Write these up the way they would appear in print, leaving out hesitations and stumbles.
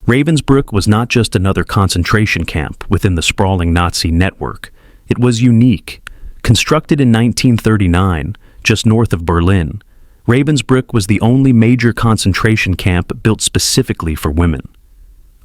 Ravensbrück was not just another concentration camp within the sprawling Nazi network. It was unique. Constructed in 1939, just north of Berlin, Ravensbrück was the only major concentration camp built specifically for women.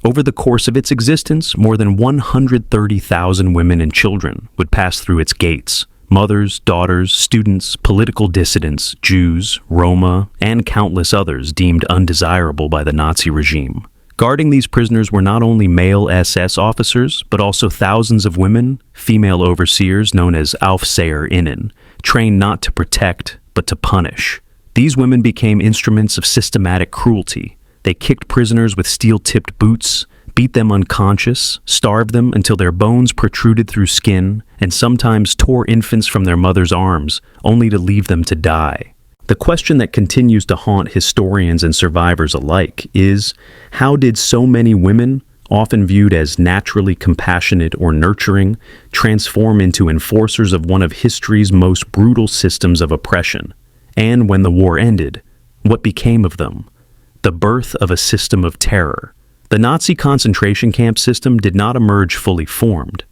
Over the course of its existence, more than 130,000 women and children would pass through its gates. Mothers, daughters, students, political dissidents, Jews, Roma, and countless others deemed undesirable by the Nazi regime. Guarding these prisoners were not only male SS officers, but also thousands of women, female overseers known as Aufseherinnen, trained not to protect, but to punish. These women became instruments of systematic cruelty. They kicked prisoners with steel-tipped boots, beat them unconscious, starved them until their bones protruded through skin, and sometimes tore infants from their mother's arms, only to leave them to die. The question that continues to haunt historians and survivors alike is, how did so many women, often viewed as naturally compassionate or nurturing, transform into enforcers of one of history's most brutal systems of oppression? And when the war ended, what became of them? The birth of a system of terror. The Nazi concentration camp system did not emerge fully formed.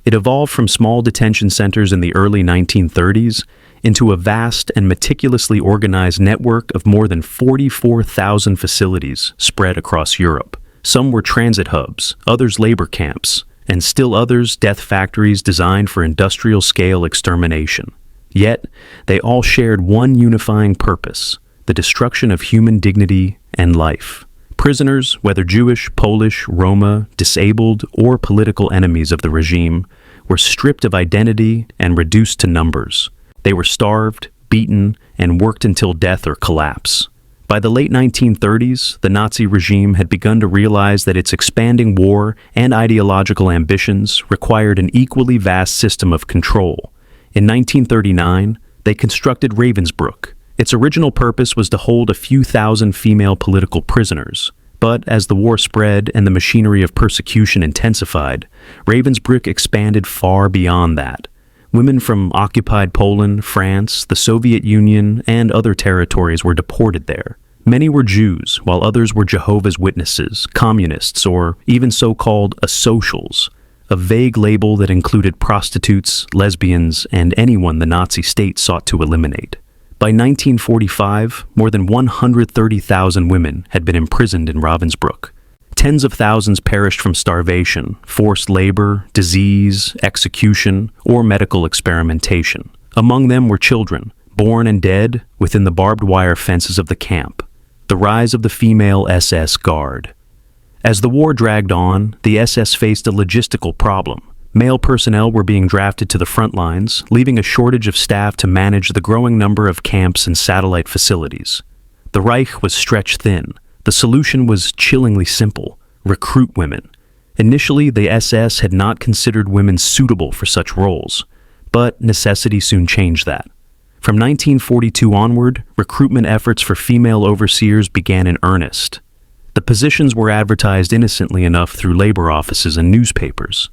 It evolved from small detention centers in the early 1930s into a vast and meticulously organized network of more than 44,000 facilities spread across Europe. Some were transit hubs, others labor camps, and still others death factories designed for industrial-scale extermination. Yet, they all shared one unifying purpose: the destruction of human dignity and life. Prisoners, whether Jewish, Polish, Roma, disabled, or political enemies of the regime, were stripped of identity and reduced to numbers. They were starved, beaten, and worked until death or collapse. By the late 1930s, the Nazi regime had begun to realize that its expanding war and ideological ambitions required an equally vast system of control. In 1939, they constructed Ravensbrück. Its original purpose was to hold a few thousand female political prisoners. But as the war spread and the machinery of persecution intensified, Ravensbrück expanded far beyond that. Women from occupied Poland, France, the Soviet Union, and other territories were deported there. Many were Jews, while others were Jehovah's Witnesses, communists, or even so-called asocials, a vague label that included prostitutes, lesbians, and anyone the Nazi state sought to eliminate. By 1945, more than 130,000 women had been imprisoned in Ravensbrück. Tens of thousands perished from starvation, forced labor, disease, execution, or medical experimentation. Among them were children, born and dead within the barbed wire fences of the camp. The rise of the female SS Guard. As the war dragged on, the SS faced a logistical problem. Male personnel were being drafted to the front lines, leaving a shortage of staff to manage the growing number of camps and satellite facilities. The Reich was stretched thin. The solution was chillingly simple: recruit women. Initially, the SS had not considered women suitable for such roles, but necessity soon changed that. From 1942 onward, recruitment efforts for female overseers began in earnest. The positions were advertised innocently enough through labor offices and newspapers.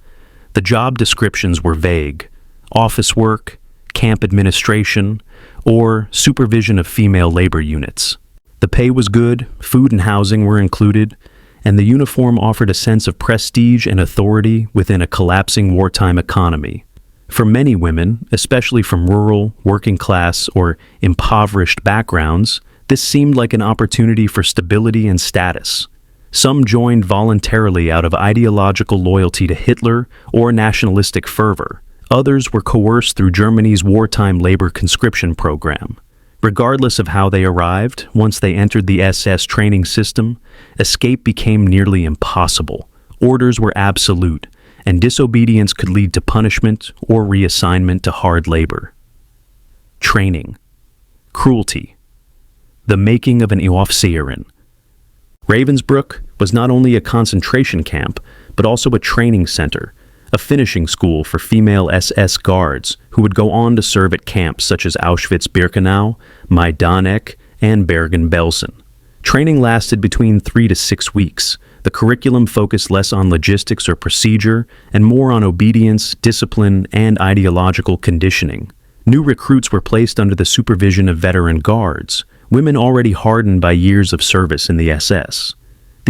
The job descriptions were vague: office work, camp administration, or supervision of female labor units. The pay was good, food and housing were included, and the uniform offered a sense of prestige and authority within a collapsing wartime economy. For many women, especially from rural, working class, or impoverished backgrounds, this seemed like an opportunity for stability and status. Some joined voluntarily out of ideological loyalty to Hitler or nationalistic fervor. Others were coerced through Germany's wartime labor conscription program. Regardless of how they arrived, once they entered the SS training system, escape became nearly impossible. Orders were absolute, and disobedience could lead to punishment or reassignment to hard labor. Training. Cruelty. The making of an Aufseherin. Ravensbrück was not only a concentration camp, but also a training center, a finishing school for female SS guards who would go on to serve at camps such as Auschwitz-Birkenau, Majdanek, and Bergen, Belsen. Training lasted between 3 to 6 weeks. The curriculum focused less on logistics or procedure and more on obedience, discipline, and ideological conditioning. New recruits were placed under the supervision of veteran guards, women already hardened by years of service in the SS.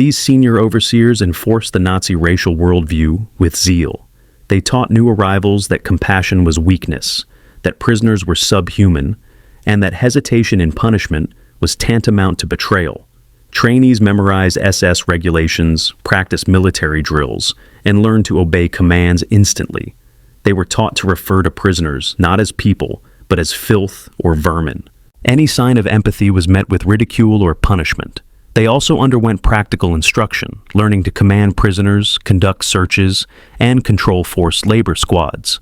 These senior overseers enforced the Nazi racial worldview with zeal. They taught new arrivals that compassion was weakness, that prisoners were subhuman, and that hesitation in punishment was tantamount to betrayal. Trainees memorized SS regulations, practiced military drills, and learned to obey commands instantly. They were taught to refer to prisoners not as people, but as filth or vermin. Any sign of empathy was met with ridicule or punishment. They also underwent practical instruction, learning to command prisoners, conduct searches, and control forced labor squads.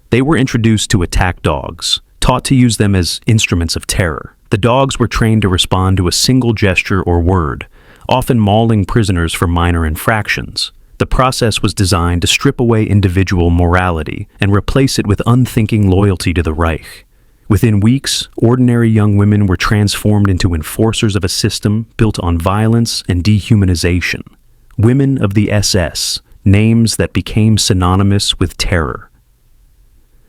They were introduced to attack dogs, taught to use them as instruments of terror. The dogs were trained to respond to a single gesture or word, often mauling prisoners for minor infractions. The process was designed to strip away individual morality and replace it with unthinking loyalty to the Reich. Within weeks, ordinary young women were transformed into enforcers of a system built on violence and dehumanization. Women of the SS, names that became synonymous with terror.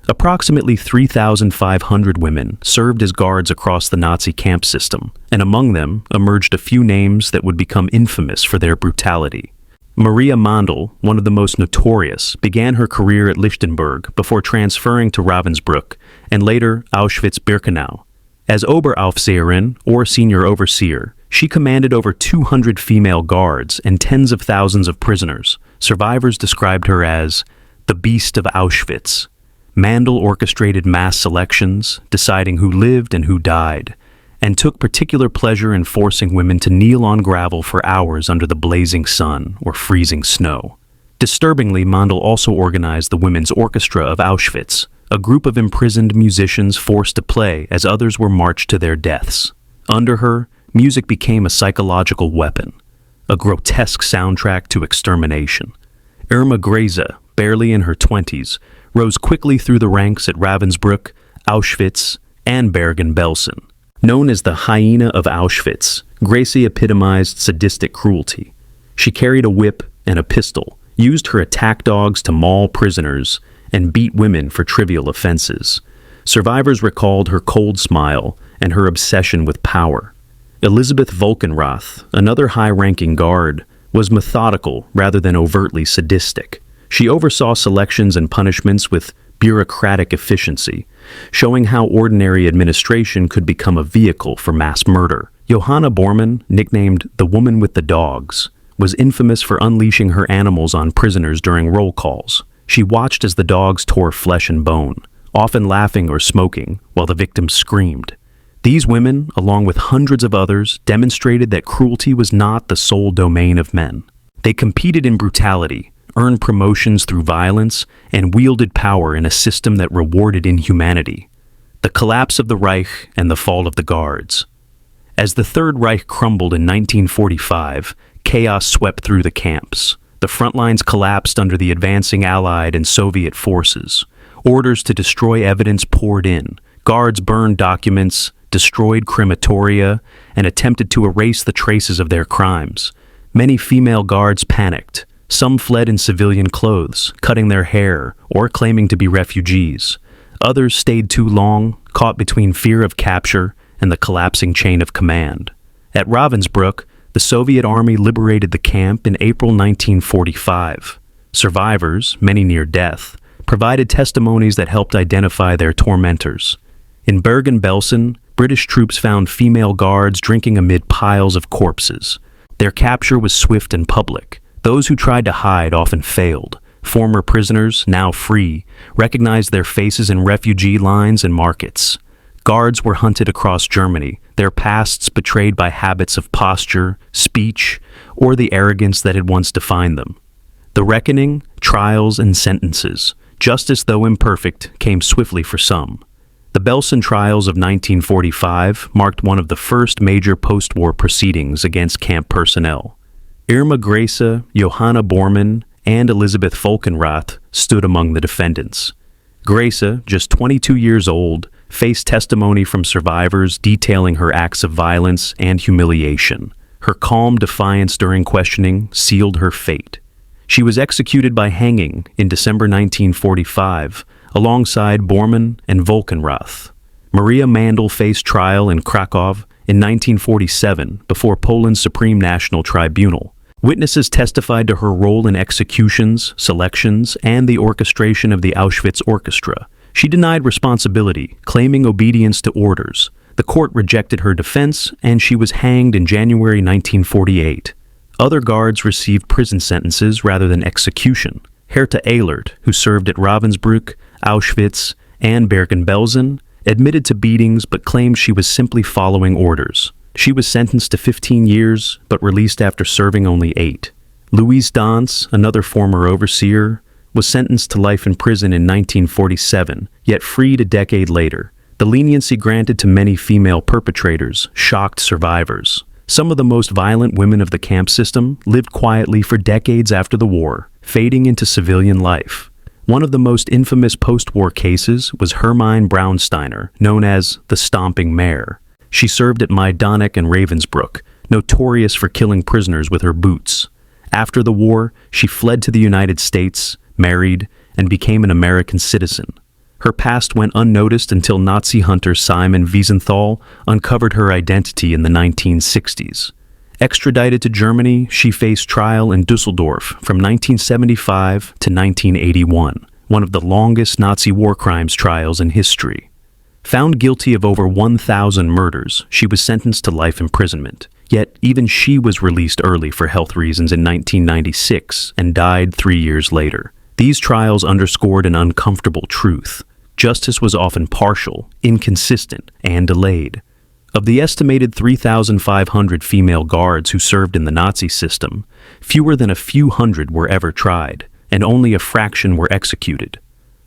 Approximately 3,500 women served as guards across the Nazi camp system, and among them emerged a few names that would become infamous for their brutality. Maria Mandl, one of the most notorious, began her career at Lichtenberg before transferring to Ravensbrück and later Auschwitz-Birkenau. As Oberaufseherin, or senior overseer, she commanded over 200 female guards and tens of thousands of prisoners. Survivors described her as the Beast of Auschwitz. Mandl orchestrated mass selections, deciding who lived and who died, and took particular pleasure in forcing women to kneel on gravel for hours under the blazing sun or freezing snow. Disturbingly, Mandl also organized the Women's Orchestra of Auschwitz, a group of imprisoned musicians forced to play as others were marched to their deaths. Under her, music became a psychological weapon, a grotesque soundtrack to extermination. Irma Grese, barely in her 20s, rose quickly through the ranks at Ravensbrück, Auschwitz, and Bergen Belsen. Known as the hyena of Auschwitz, Gracie epitomized sadistic cruelty. She carried a whip and a pistol, used her attack dogs to maul prisoners, and beat women for trivial offenses. Survivors recalled her cold smile and her obsession with power. Elisabeth Volkenrath, another high-ranking guard, was methodical rather than overtly sadistic. She oversaw selections and punishments with bureaucratic efficiency, showing how ordinary administration could become a vehicle for mass murder. Johanna Bormann, nicknamed the Woman with the Dogs, was infamous for unleashing her animals on prisoners during roll calls. She watched as the dogs tore flesh and bone, often laughing or smoking, while the victims screamed. These women, along with hundreds of others, demonstrated that cruelty was not the sole domain of men. They competed in brutality, earned promotions through violence, and wielded power in a system that rewarded inhumanity. The collapse of the Reich and the fall of the Guards. As the Third Reich crumbled in 1945, chaos swept through the camps. The front lines collapsed under the advancing Allied and Soviet forces. Orders to destroy evidence poured in. Guards burned documents, destroyed crematoria, and attempted to erase the traces of their crimes. Many female guards panicked. Some fled in civilian clothes, cutting their hair or claiming to be refugees. Others stayed too long, caught between fear of capture and the collapsing chain of command. At Ravensbrück, the Soviet army liberated the camp in April 1945. Survivors, many near death, provided testimonies that helped identify their tormentors. In Bergen Belsen, British troops found female guards drinking amid piles of corpses. Their capture was swift and public. Those who tried to hide often failed. Former prisoners, now free, recognized their faces in refugee lines and markets. Guards were hunted across Germany, their pasts betrayed by habits of posture, speech, or the arrogance that had once defined them. The reckoning, trials, and sentences, justice though imperfect, came swiftly for some. The Belsen trials of 1945 marked one of the first major post-war proceedings against camp personnel. Irma Grese, Johanna Bormann, and Elisabeth Volkenrath stood among the defendants. Grese, just 22 years old, faced testimony from survivors detailing her acts of violence and humiliation. Her calm defiance during questioning sealed her fate. She was executed by hanging in December 1945, alongside Bormann and Volkenrath. Maria Mandl faced trial in Krakow in 1947 before Poland's Supreme National Tribunal. Witnesses testified to her role in executions, selections, and the orchestration of the Auschwitz Orchestra. She denied responsibility, claiming obedience to orders. The court rejected her defense, and she was hanged in January 1948. Other guards received prison sentences rather than execution. Herta Ehlert, who served at Ravensbrück, Auschwitz, and Bergen Belsen, admitted to beatings but claimed she was simply following orders. She was sentenced to 15 years, but released after serving only 8. Louise Dance, another former overseer, was sentenced to life in prison in 1947, yet freed a decade later. The leniency granted to many female perpetrators shocked survivors. Some of the most violent women of the camp system lived quietly for decades after the war, fading into civilian life. One of the most infamous post-war cases was Hermine Braunsteiner, known as the Stomping Mare. She served at Majdanek and Ravensbrück, notorious for killing prisoners with her boots. After the war, she fled to the United States, married, and became an American citizen. Her past went unnoticed until Nazi hunter Simon Wiesenthal uncovered her identity in the 1960s. Extradited to Germany, she faced trial in Dusseldorf from 1975 to 1981, one of the longest Nazi war crimes trials in history. Found guilty of over 1,000 murders, she was sentenced to life imprisonment. Yet even she was released early for health reasons in 1996 and died 3 years later. These trials underscored an uncomfortable truth. Justice was often partial, inconsistent, and delayed. Of the estimated 3,500 female guards who served in the Nazi system, fewer than a few hundred were ever tried, and only a fraction were executed,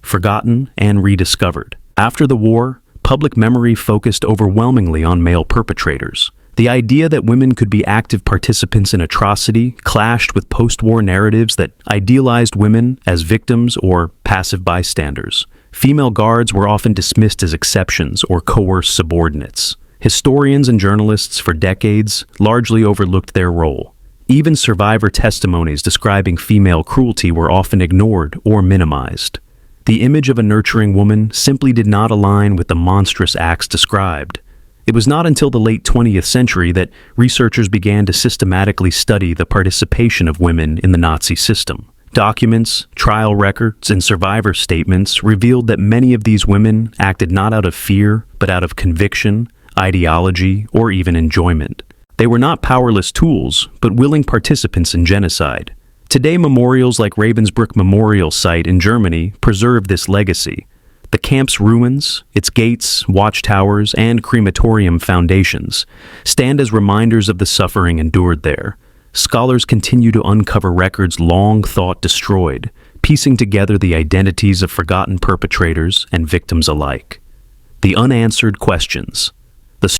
forgotten and rediscovered. After the war, public memory focused overwhelmingly on male perpetrators. The idea that women could be active participants in atrocity clashed with post-war narratives that idealized women as victims or passive bystanders. Female guards were often dismissed as exceptions or coerced subordinates. Historians and journalists for decades largely overlooked their role. Even survivor testimonies describing female cruelty were often ignored or minimized. The image of a nurturing woman simply did not align with the monstrous acts described. It was not until the late 20th century that researchers began to systematically study the participation of women in the Nazi system. Documents, trial records, and survivor statements revealed that many of these women acted not out of fear, but out of conviction, ideology, or even enjoyment. They were not powerless tools, but willing participants in genocide. Today, memorials like Ravensbrück Memorial Site in Germany preserve this legacy. The camp's ruins, its gates, watchtowers, and crematorium foundations stand as reminders of the suffering endured there. Scholars continue to uncover records long thought destroyed, piecing together the identities of forgotten perpetrators and victims alike. The unanswered questions.